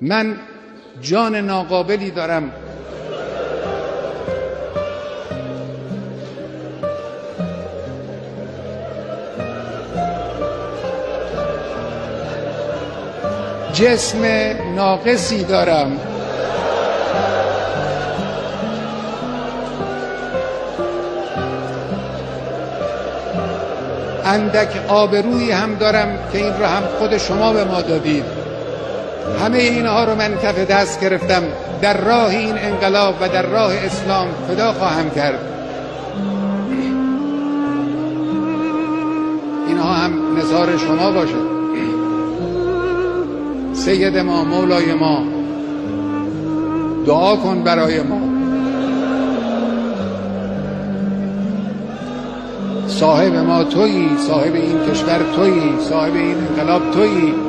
من جان ناقابلی دارم جسم ناقصی دارم اندک آبرویی هم دارم که این را هم خود شما به ما دادید. همه اینها رو من کف دست گرفتم، در راه این انقلاب و در راه اسلام فدا خواهم کرد. اینها هم نثار شما باشه. سید ما، مولای ما، دعا کن برای ما. صاحب ما تویی، صاحب این کشور تویی، صاحب این انقلاب تویی.